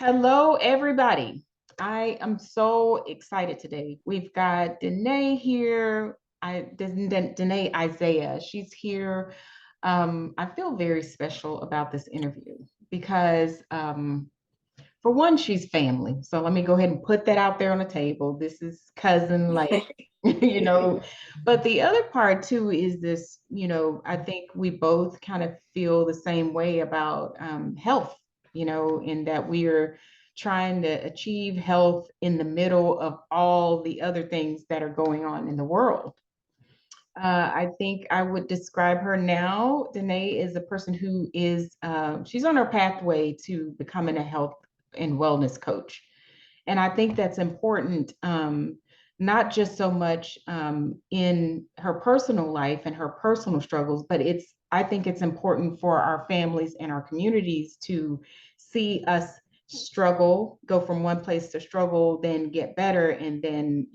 Hello, everybody. I am so excited today. We've got Donà here. Donà Isaiah. She's here. I feel very special about this interview because, for one, she's family. So let me go ahead and put that out there on the table. This is cousin, like, you know. But the other part too is this, I think we both kind of feel the same way about health, in that we are trying to achieve health in the middle of all the other things that are going on in the world. I think I would describe her now. Donà is a person who is, she's on her pathway to becoming a health and wellness coach. And I think that's important, not just so much in her personal life and her personal struggles, but I think it's important for our families and our communities to see us struggle, go from one place to struggle, then get better. And then,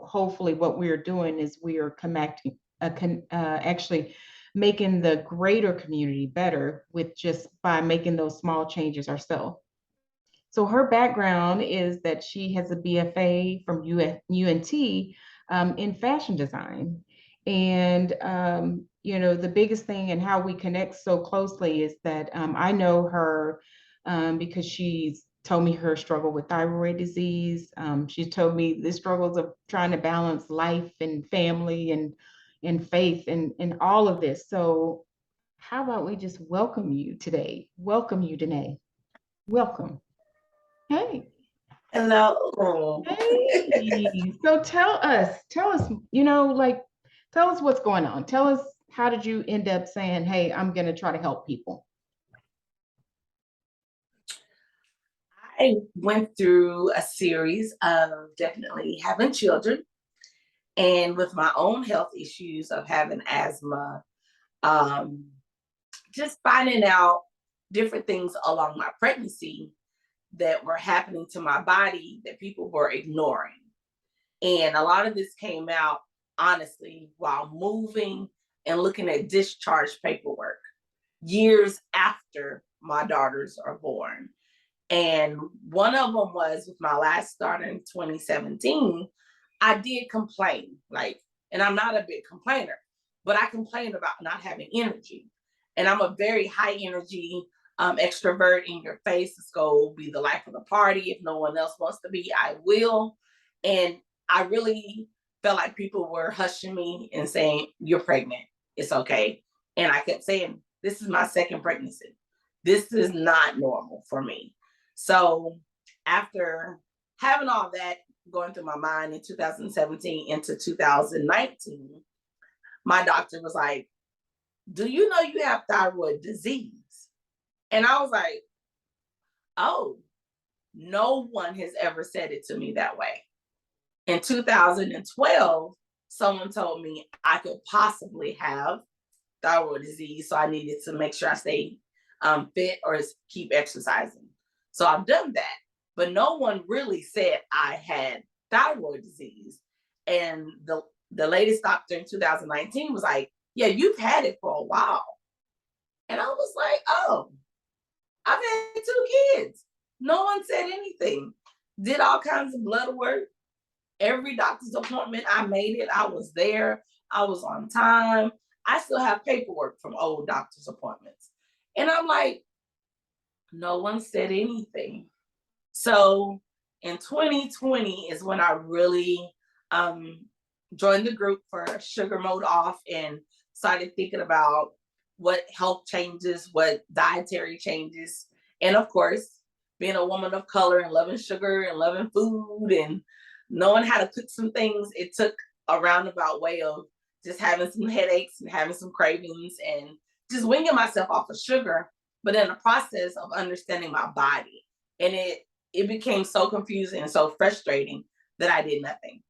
hopefully what we are doing is we are connecting, actually making the greater community better with just by making those small changes ourselves. So her background is that she has a BFA from UNT in fashion design. And, the biggest thing and how we connect so closely is that I know her because she's told me her struggle with thyroid disease. She's told me the struggles of trying to balance life and family and faith and all of this. So how about we just welcome you today? Welcome you, Donà. Welcome. Hey. Hello. Hey. So tell us what's going on. Tell us, how did you end up saying, hey, I'm going to try to help people? I went through a series of definitely having children and with my own health issues of having asthma, um, just finding out different things along my pregnancy that were happening to my body that people were ignoring. And a lot of this came out, honestly, while moving and looking at discharge paperwork years after my daughters are born. And one of them was with my last daughter in 2017. I did complain, and I'm not a big complainer, but I complained about not having energy. And I'm a very high energy extrovert, in your face. Let's go be the life of the party. If no one else wants to be, I will. And I really felt like people were hushing me and saying, "You're pregnant. It's okay." And I kept saying, "This is my second pregnancy. This is not normal for me." So after having all that going through my mind in 2017 into 2019, my doctor was like, "Do you know you have thyroid disease?" And I was like, "Oh, no one has ever said it to me that way." In 2012, someone told me I could possibly have thyroid disease, so I needed to make sure I stay fit or keep exercising. So I've done that, but no one really said I had thyroid disease. And the latest doctor in 2019 was like, "Yeah, you've had it for a while." And I was like, "Oh, I've had two kids." No one said anything. Did all kinds of blood work. Every doctor's appointment, I made it. I was there. I was on time. I still have paperwork from old doctor's appointments. And I'm like, no one said anything. So in 2020 is when I really joined the group for Sugar Mode Off and started thinking about what health changes, what dietary changes. And of course, being a woman of color and loving sugar and loving food and knowing how to cook some things, it took a roundabout way of just having some headaches and having some cravings and just winging myself off of sugar, but in the process of understanding my body. And it became so confusing and so frustrating that I did nothing,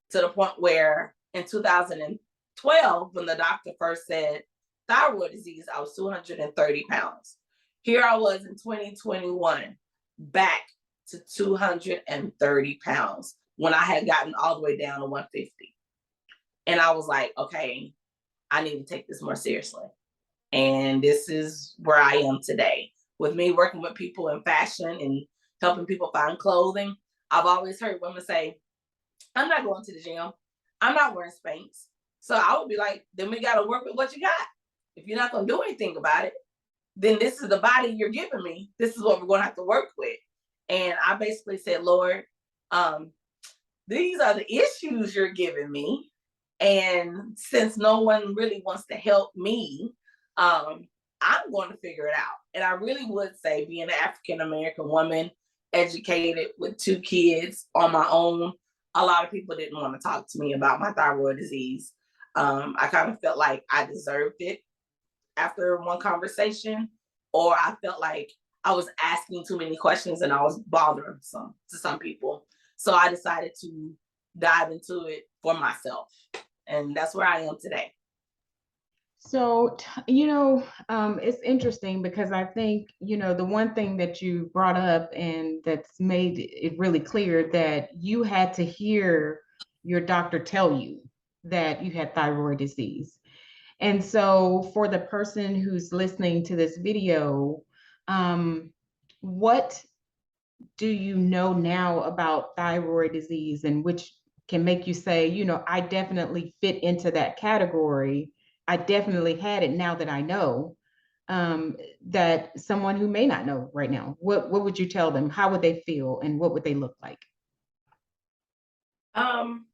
to the point where in 2012, when the doctor first said thyroid disease, I was 230 pounds. Here I was in 2021, back to 230 pounds when I had gotten all the way down to 150. And I was like, okay, I need to take this more seriously. And this is where I am today, with me working with people in fashion and helping people find clothing. I've always heard women say, I'm not going to the gym. I'm not wearing Spanx. So I would be like, then we got to work with what you got. If you're not going to do anything about it, then this is the body you're giving me. This is what we're going to have to work with. And I basically said, Lord, these are the issues you're giving me. And since no one really wants to help me, I'm going to figure it out. And I really would say, being an African-American woman, educated with 2 kids on my own, a lot of people didn't want to talk to me about my thyroid disease. I kind of felt like I deserved it after one conversation, or I felt like I was asking too many questions and I was bothering some people. So I decided to dive into it for myself. And that's where I am today. So, it's interesting because I think, the one thing that you brought up and that's made it really clear that you had to hear your doctor tell you that you had thyroid disease. And so for the person who's listening to this video, what do you know now about thyroid disease, and which can make you say, I definitely fit into that category. I definitely had it now that I know, that someone who may not know right now, what would you tell them? How would they feel and what would they look like? Um,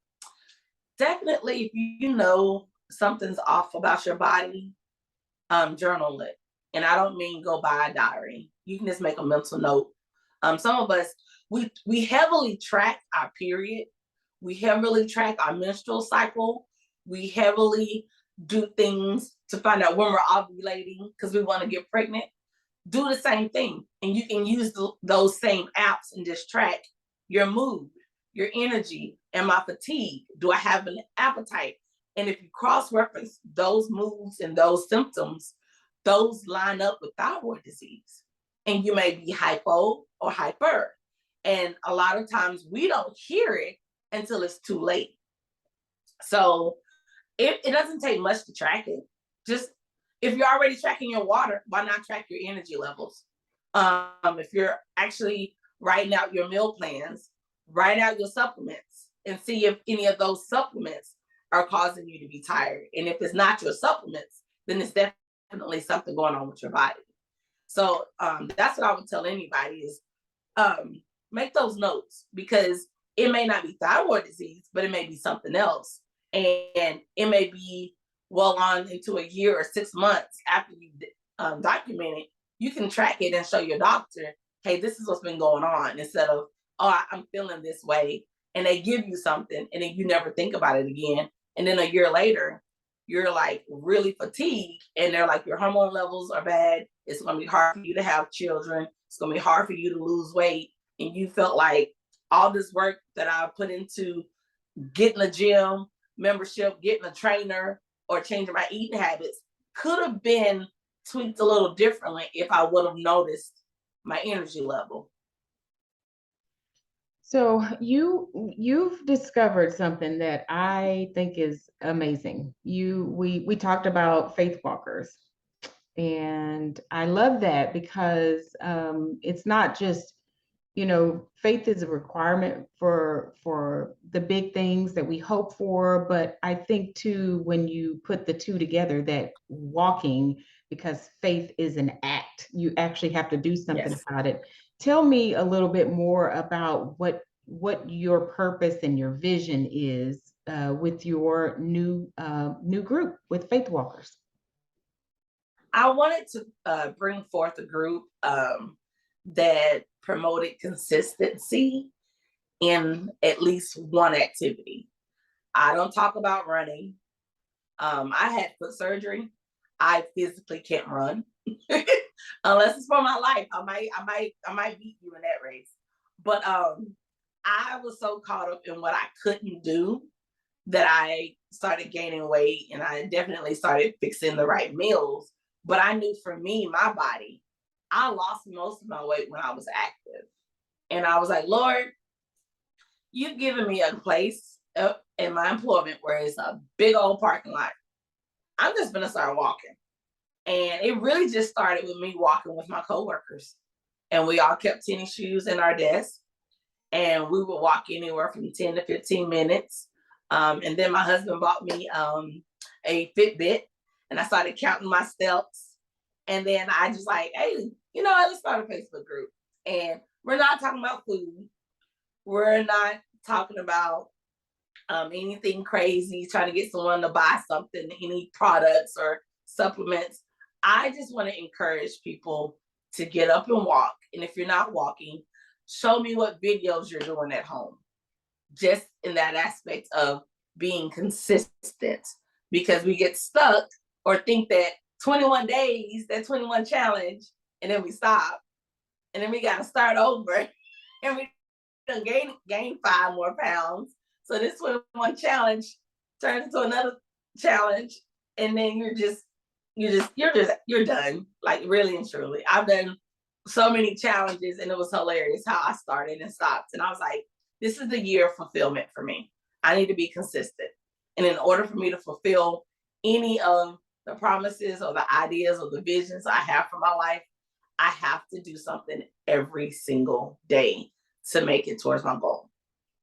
Definitely, if you know something's off about your body, journal it. And I don't mean go buy a diary. You can just make a mental note. Some of us, we heavily track our period. We heavily track our menstrual cycle. We heavily do things to find out when we're ovulating because we want to get pregnant. Do the same thing. And you can use those same apps and just track your mood, your energy, and my fatigue. Do I have an appetite? And if you cross-reference those moods and those symptoms, those line up with thyroid disease. And you may be hypo or hyper. And a lot of times we don't hear it until it's too late. So it doesn't take much to track it. Just if you're already tracking your water, why not track your energy levels? If you're actually writing out your meal plans, write out your supplements and see if any of those supplements are causing you to be tired. And if it's not your supplements, then it's definitely something going on with your body. So that's what I would tell anybody is make those notes, because it may not be thyroid disease, but it may be something else. And it may be well on into a year or 6 months after you document it. You can track it and show your doctor, hey, this is what's been going on, instead of, oh, I'm feeling this way. And they give you something and then you never think about it again. And then a year later, you're like really fatigued and they're like, your hormone levels are bad. It's going to be hard for you to have children. It's going to be hard for you to lose weight. And you felt like all this work that I put into getting a gym membership, getting a trainer, or changing my eating habits could have been tweaked a little differently if I would have noticed my energy level. So you've discovered something that I think is amazing. We talked about faith walkers, and I love that because it's not just, faith is a requirement for the big things that we hope for, but I think too, when you put the two together, that walking, because faith is an act, you actually have to do something Yes. about it. Tell me a little bit more about what your purpose and your vision is with your new group with faith walkers. I wanted to bring forth a group that promoted consistency in at least one activity. I don't talk about running. I had foot surgery. I physically can't run unless it's for my life. I might beat you in that race. But I was so caught up in what I couldn't do that I started gaining weight, and I definitely started fixing the right meals. But I knew for me, my body, I lost most of my weight when I was active. And I was like, Lord, you've given me a place in my employment where it's a big old parking lot. I'm just going to start walking. And it really just started with me walking with my coworkers. and we all kept tennis shoes in our desk, and we would walk anywhere from 10 to 15 minutes. And then my husband bought me a Fitbit, and I started counting my steps. And then I just like, hey, let's start a Facebook group. And we're not talking about food. We're not talking about anything crazy, trying to get someone to buy something, any products or supplements. I just want to encourage people to get up and walk. And if you're not walking, show me what videos you're doing at home. Just in that aspect of being consistent, because we get stuck or think that 21 days, that 21 challenge, and then we stop. And then we got to start over. And we gain 5 more pounds. So this 21 challenge turns into another challenge. And then you're done. Like, really and truly. I've done so many challenges, and it was hilarious how I started and stopped. And I was like, this is the year of fulfillment for me. I need to be consistent. And in order for me to fulfill any of the promises or the ideas or the visions I have for my life, I have to do something every single day to make it towards my goal.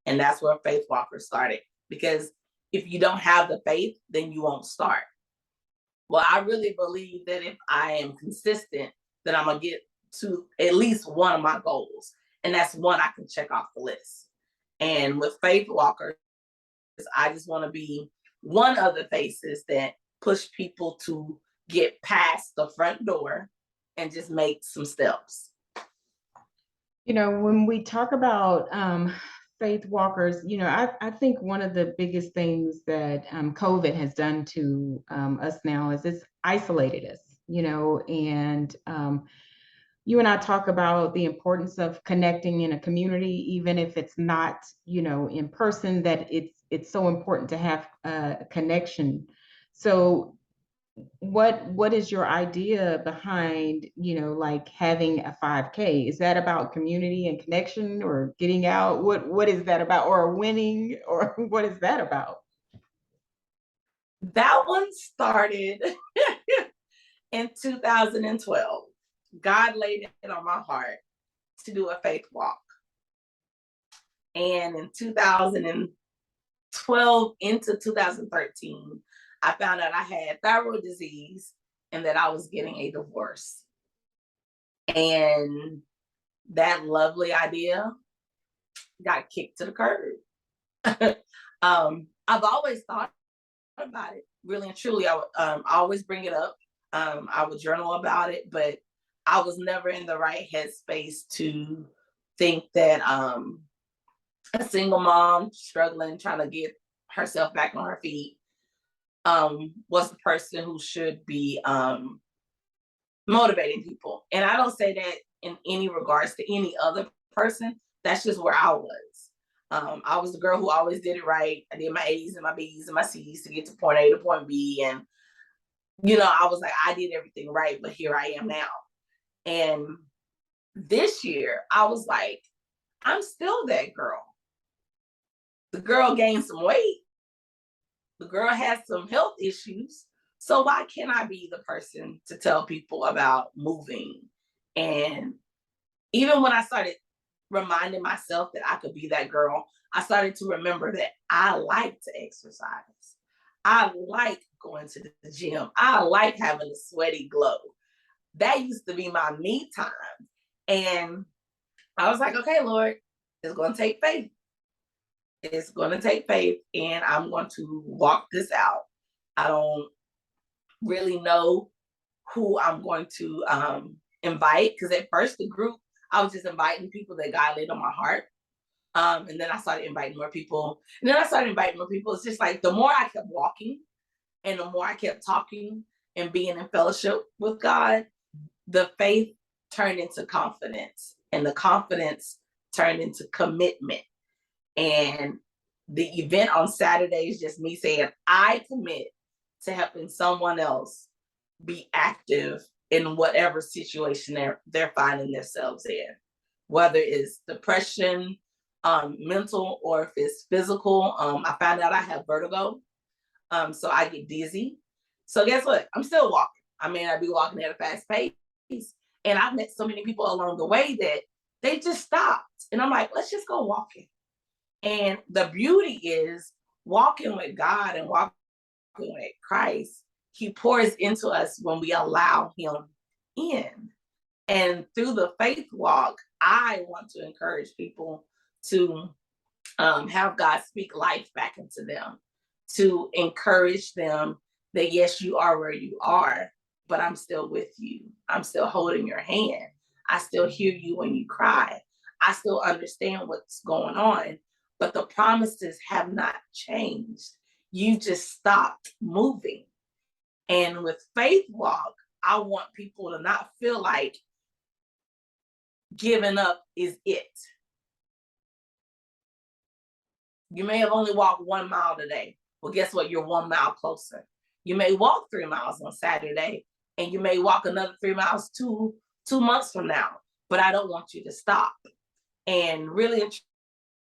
And that's where Faith Walker started. Because if you don't have the faith, then you won't start. Well, I really believe that if I am consistent, then I'm going to get to at least one of my goals. And that's one I can check off the list. And with Faith Walker, I just want to be one of the faces that push people to get past the front door and just make some steps. When we talk about faith walkers, I think one of the biggest things that COVID has done to us now is it's isolated us, and you and I talk about the importance of connecting in a community, even if it's not, in person, that it's so important to have a connection. So what is your idea behind, like having a 5K? Is that about community and connection, or getting out? What is that about? Or winning, or what is that about? That one started in 2012. God laid it on my heart to do a faith walk. And in 2012 into 2013, I found out I had thyroid disease and that I was getting a divorce. And that lovely idea got kicked to the curb. I've always thought about it, really and truly. I would always bring it up. I would journal about it, but I was never in the right headspace to think that a single mom struggling, trying to get herself back on her feet, was the person who should be motivating people. And I don't say that in any regards to any other person. That's just where I was. I was the girl who always did it right. I did my A's and my B's and my C's to get to point A to point B. And, I was like, I did everything right, but here I am now. And this year, I was like, I'm still that girl. The girl gained some weight. The girl has some health issues. So why can't I be the person to tell people about moving? And even when I started reminding myself that I could be that girl, I started to remember that I like to exercise. I like going to the gym. I like having a sweaty glow. That used to be my me time. And I was like, okay, Lord, it's going to take faith. It's going to take faith, and I'm going to walk this out. I don't really know who I'm going to invite, because at first the group, I was just inviting people that God laid on my heart. And then I started inviting more people. And then I started inviting more people. It's just like the more I kept walking and the more I kept talking and being in fellowship with God, the faith turned into confidence, and the confidence turned into commitment. And the event on Saturday is just me saying, I commit to helping someone else be active in whatever situation they're finding themselves in, whether it's depression, mental, or if it's physical. I found out I have vertigo, so I get dizzy. So guess what? I'm still walking. I mean, I'd be walking at a fast pace, And I've met so many people along the way that they just stopped. And I'm like, let's just go walking. And the beauty is walking with God and walking with Christ. He pours into us when we allow him in. And through the faith walk, I want to encourage people to have God speak life back into them, to encourage them that yes, you are where you are, but I'm still with you. I'm still holding your hand. I still hear you when you cry. I still understand what's going on, but the promises have not changed. You just stopped moving. And with faith walk, I want people to not feel like giving up is it. You may have only walked 1 mile today. Well, guess what? You're 1 mile closer. You may walk 3 miles on Saturday, and you may walk another 3 miles 2 months from now. But I don't want you to stop. And really and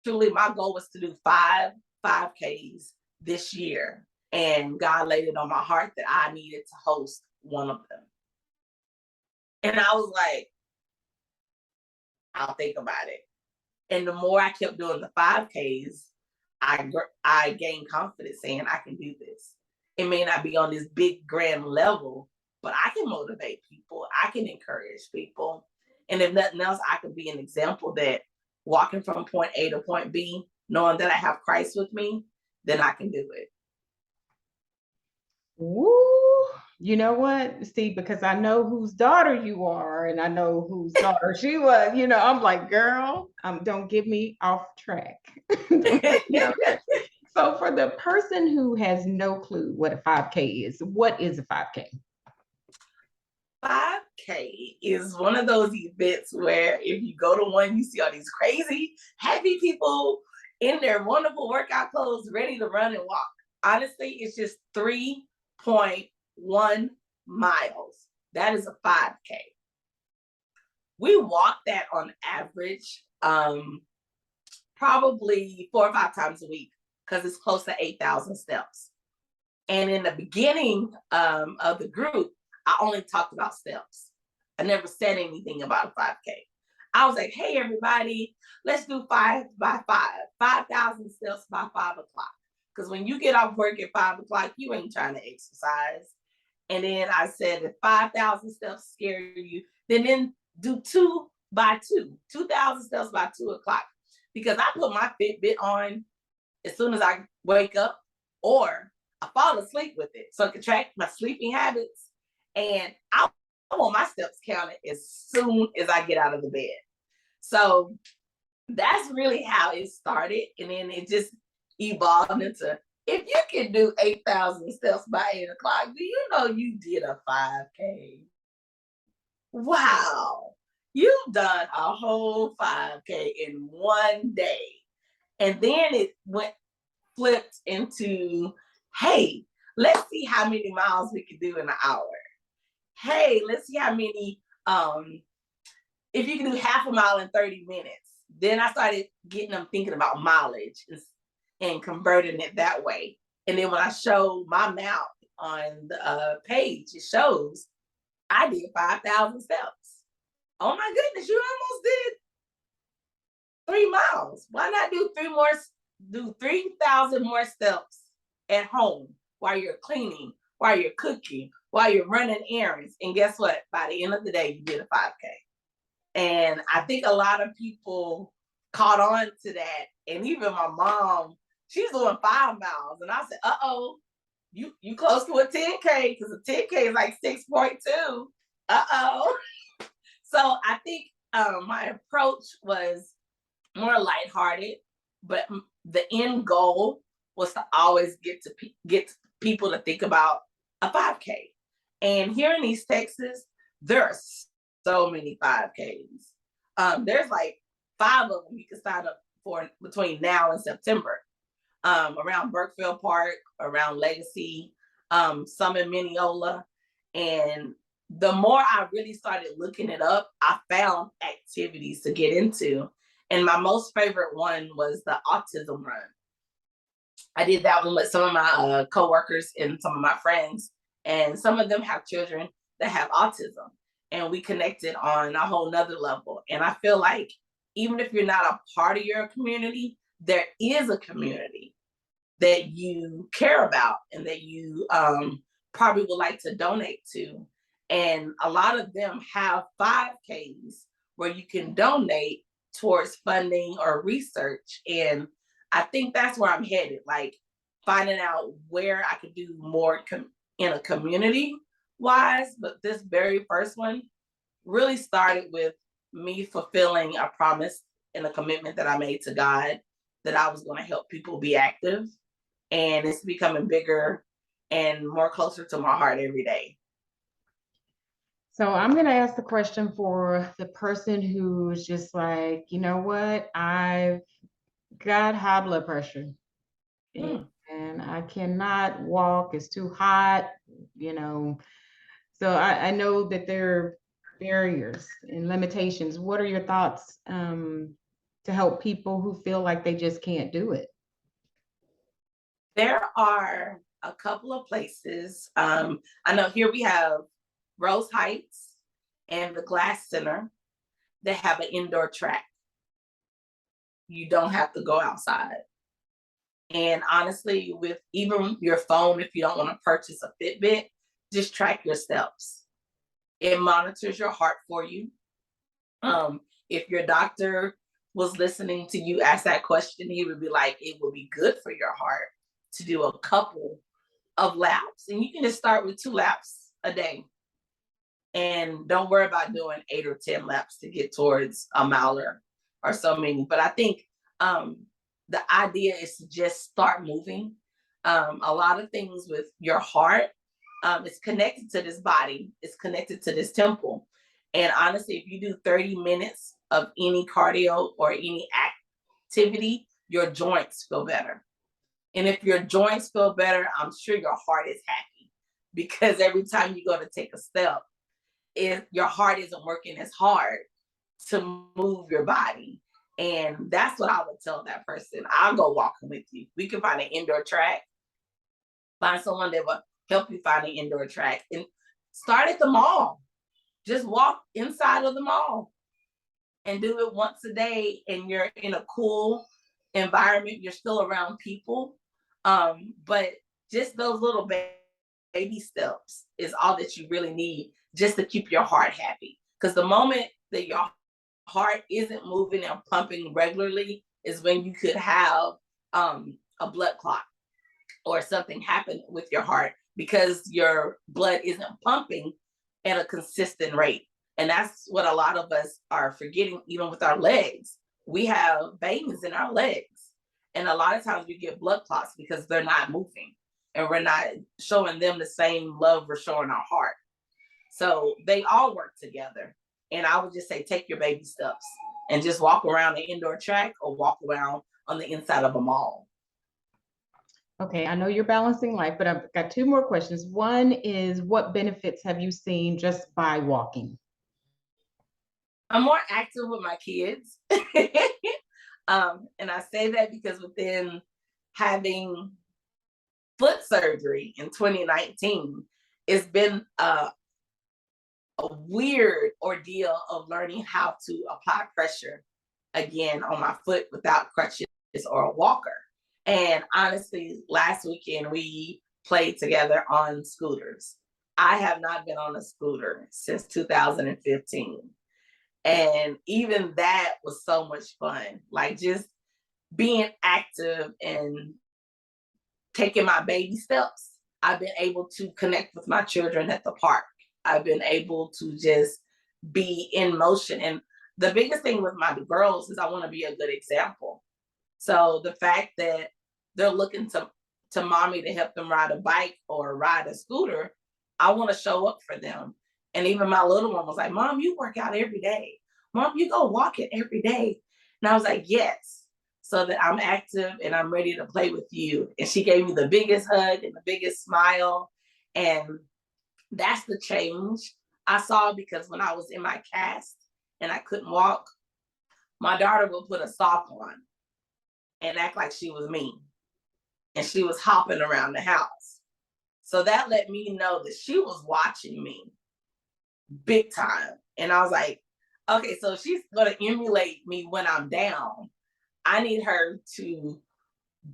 truly, my goal was to do 5Ks this year. And God laid it on my heart that I needed to host one of them. And I was like, I'll think about it. And the more I kept doing the 5Ks, I gained confidence saying I can do this. It may not be on this big grand level, but I can motivate people. I can encourage people. And if nothing else, I can be an example that walking from point A to point B, knowing that I have Christ with me, then I can do it. Woo! You know what? See, because I know whose daughter you are, and I know whose daughter she was. I'm like, girl, don't get me off track. So, for the person who has no clue what a 5K is, what is a 5K? 5K is one of those events where if you go to one, you see all these crazy, happy people in their wonderful workout clothes, ready to run and walk. Honestly, it's just 3.1 miles. That is a 5K. We walk that on average, probably 4 or 5 times a week because it's close to 8,000 steps. And in the beginning of the group, I only talked about steps. I never said anything about a 5K. I was like, hey, everybody, let's do 5 by 5,000 steps by 5 o'clock. Because when you get off work at 5 o'clock, you ain't trying to exercise. And then I said, if 5,000 steps scare you, then do 2 by 2, 2,000 steps by 2 o'clock. Because I put my Fitbit on as soon as I wake up, or I fall asleep with it. So I can track my sleeping habits. And I want my steps counted as soon as I get out of the bed. So that's really how it started. And then it just evolved into, if you can do 8,000 steps by 8 o'clock, do you know you did a 5K? Wow. You've done a whole 5K in one day. And then it flipped into, hey, let's see how many miles we can do in an hour. Hey, let's see how many, if you can do half a mile in 30 minutes. Then I started getting them thinking about mileage and converting it that way. And then when I showed my map on the page, it shows I did 5,000 steps. Oh my goodness, you almost did 3 miles. Why not do 3,000 more steps at home while you're cleaning, while you're cooking, while you're running errands? And guess what? By the end of the day, you did a 5K. And I think a lot of people caught on to that. And even my mom, she's doing 5 miles. And I said, uh-oh, you close to a 10K, because a 10K is like 6.2. Uh-oh. So I think my approach was more lighthearted, but the end goal was to always get people to think about a 5K. And here in East Texas, there are so many 5Ks. There's like 5 of them you can sign up for between now and September. Around Burkeville Park, around Legacy, some in Mineola. And the more I really started looking it up, I found activities to get into. And my most favorite one was the autism run. I did that one with some of my coworkers and some of my friends. And some of them have children that have autism. and we connected on a whole nother level. And I feel like even if you're not a part of your community, there is a community that you care about and that you probably would like to donate to. And a lot of them have 5Ks where you can donate towards funding or research. And I think that's where I'm headed, like finding out where I could do more in a community wise. But this very first one really started with me fulfilling a promise and a commitment that I made to God that I was going to help people be active. And it's becoming bigger and more closer to my heart every day. So I'm going to ask the question for the person who's just like, you know what, I've got high blood pressure Hmm. and I cannot walk, it's too hot, you know. So I know that there are barriers and limitations. What are your thoughts to help people who feel like they just can't do it? There are a couple of places. I know here we have Rose Heights and the Glass Center that have an indoor track. You don't have to go outside. And honestly, with even your phone, if you don't want to purchase a Fitbit, just track your steps. It monitors your heart for you. If your doctor was listening to you ask that question, he would be like, it would be good for your heart to do a couple of laps. And you can just start with 2 laps a day. And don't worry about doing 8 or 10 laps to get towards a mile or so many. But I think the idea is to just start moving. A lot of things with your heart, it's connected to this body, it's connected to this temple. And honestly, if you do 30 minutes of any cardio or any activity, your joints feel better. And if your joints feel better, I'm sure your heart is happy because every time you go to take a step, your heart isn't working as hard to move your body. And that's what I would tell that person. I'll go walking with you. We can find an indoor track, find someone that will help you find an indoor track, and start at the mall. Just walk inside of the mall and do it once a day. And you're in a cool environment. You're still around people. But just those little baby steps is all that you really need just to keep your heart happy. Because the moment that your heart isn't moving and pumping regularly is when you could have a blood clot or something happen with your heart because your blood isn't pumping at a consistent rate. And that's what a lot of us are forgetting, even with our legs. We have veins in our legs. And a lot of times we get blood clots because they're not moving and we're not showing them the same love we're showing our heart. So they all work together. And I would just say, take your baby steps and just walk around the indoor track or walk around on the inside of a mall. Okay, I know you're balancing life, but I've got 2 more questions. One is, what benefits have you seen just by walking? I'm more active with my kids. And I say that because within having foot surgery in 2019, it's been a weird ordeal of learning how to apply pressure again on my foot without crutches or a walker. And honestly, last weekend we played together on scooters. I have not been on a scooter since 2015. And even that was so much fun. Like just being active and taking my baby steps. I've been able to connect with my children at the park. I've been able to just be in motion. And the biggest thing with my girls is I want to be a good example. So the fact that they're looking to mommy to help them ride a bike or ride a scooter, I want to show up for them. And even my little one was like, Mom, you work out every day. Mom, you go walk it every day. And I was like, yes, so that I'm active and I'm ready to play with you. And she gave me the biggest hug and the biggest smile. And that's the change I saw, because when I was in my cast and I couldn't walk, my daughter would put a sock on and act like she was me. And she was hopping around the house. So that let me know that she was watching me. big time. And I was like, okay, so she's gonna emulate me when I'm down. I need her to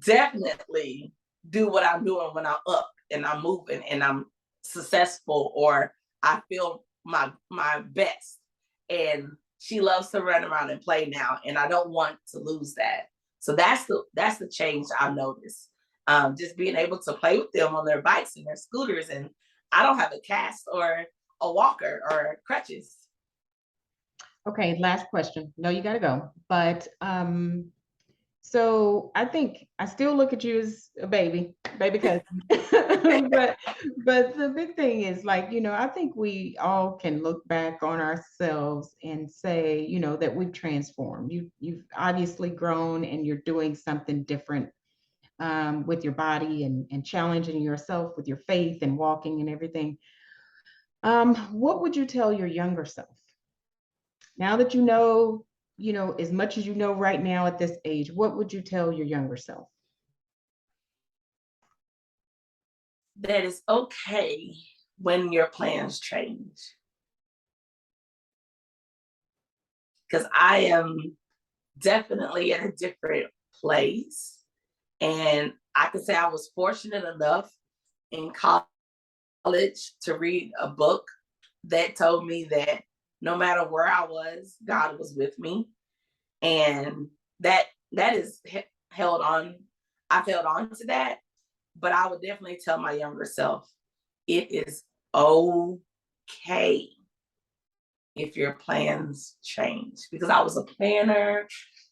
definitely do what I'm doing when I'm up and I'm moving and I'm successful or I feel my best. And she loves to run around and play now, and I don't want to lose that. So that's the change I've noticed. Just being able to play with them on their bikes and their scooters, and I don't have a cast or a walker or crutches. Okay, last question. No, you got to go. But so I think I still look at you as a baby cousin. but but the big thing is like, I think we all can look back on ourselves and say, that we've transformed. You've obviously grown and you're doing something different with your body and challenging yourself with your faith and walking and everything. What would you tell your younger self? Now that as much as you know right now at this age, what would you tell your younger self? That it's okay when your plans change. Because I am definitely at a different place. And I can say I was fortunate enough in college to read a book that told me that no matter where I was, God was with me. And that is held on. I've held on to that. But I would definitely tell my younger self, it is okay if your plans change. Because I was a planner,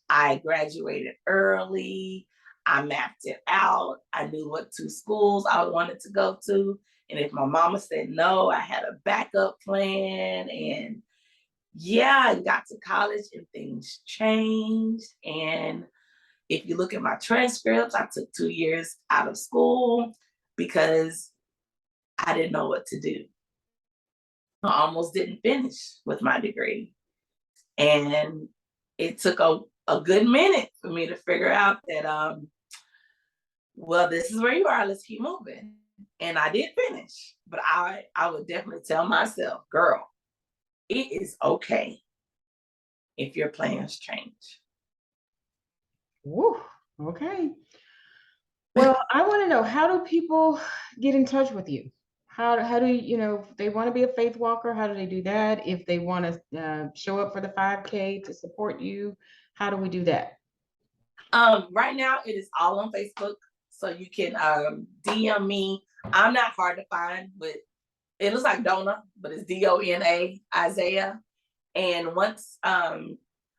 I graduated early, I mapped it out, I knew what two schools I wanted to go to. And if my mama said no, I had a backup plan. And yeah, I got to college and things changed. And if you look at my transcripts, I took 2 years out of school because I didn't know what to do. I almost didn't finish with my degree. And it took a good minute for me to figure out that, well, this is where you are. Let's keep moving. And I did finish. But I would definitely tell myself, girl, it is okay if your plans change. Woo, okay. Well, I want to know, how do people get in touch with you? How do if they want to be a faith walker, how do they do that? If they want to show up for the 5K to support you, how do we do that? Right now it is all on Facebook. So you can DM me. I'm not hard to find, but it looks like Donà, but it's Dona Isaiah. And once I'm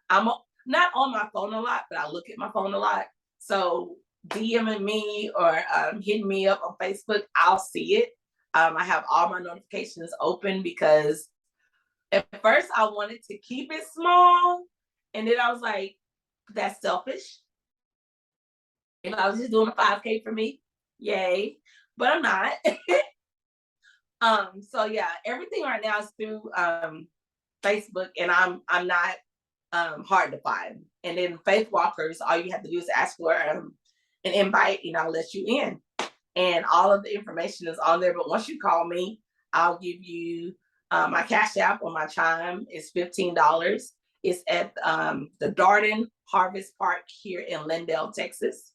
not on my phone a lot, but I look at my phone a lot. So DMing me or hitting me up on Facebook, I'll see it. I have all my notifications open because at first I wanted to keep it small. And then I was like, that's selfish. If I was just doing a 5K for me, yay. But I'm not. So yeah, everything right now is through Facebook, and I'm not hard to find. And then Faith Walkers, all you have to do is ask for an invite, and I'll let you in. And all of the information is on there. But once you call me, I'll give you my Cash App or my Chime is $15. It's at the Darden Harvest Park here in Lindale, Texas.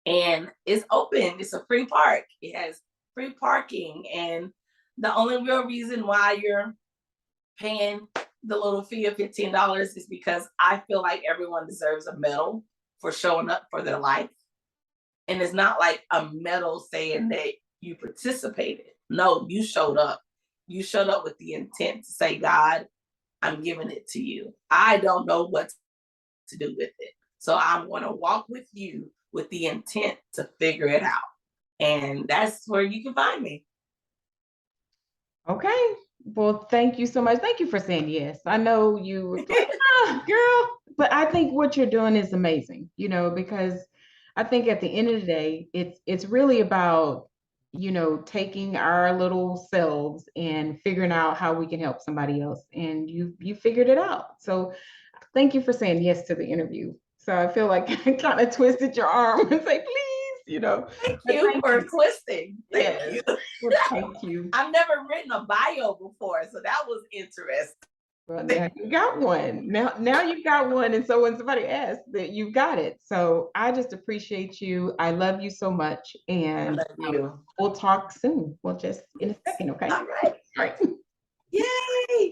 And it's open. It's a free park. It has free parking. And the only real reason why you're paying the little fee of $15 is because I feel like everyone deserves a medal for showing up for their life. And it's not like a medal saying that you participated. No, you showed up. You showed up with the intent to say, God, I'm giving it to you. I don't know what to do with it. So I'm going to walk with you with the intent to figure it out. And that's where you can find me. Okay. Well, thank you so much. Thank you for saying yes. I know you were like, girl, but I think what you're doing is amazing, because I think at the end of the day, it's really about, taking our little selves and figuring out how we can help somebody else. And you figured it out. So thank you for saying yes to the interview. So I feel like I kind of twisted your arm and say, please. Thank But you thank for you. twisting. Thank Yes. you. Well, thank you. I've never written a bio before, so that was interesting. Well, now you got one. Now you've got one. And so when somebody asks that you've got it. So I just appreciate you. I love you so much. I And love you. we'll talk soon. Well, just in a second, okay? All right. All right.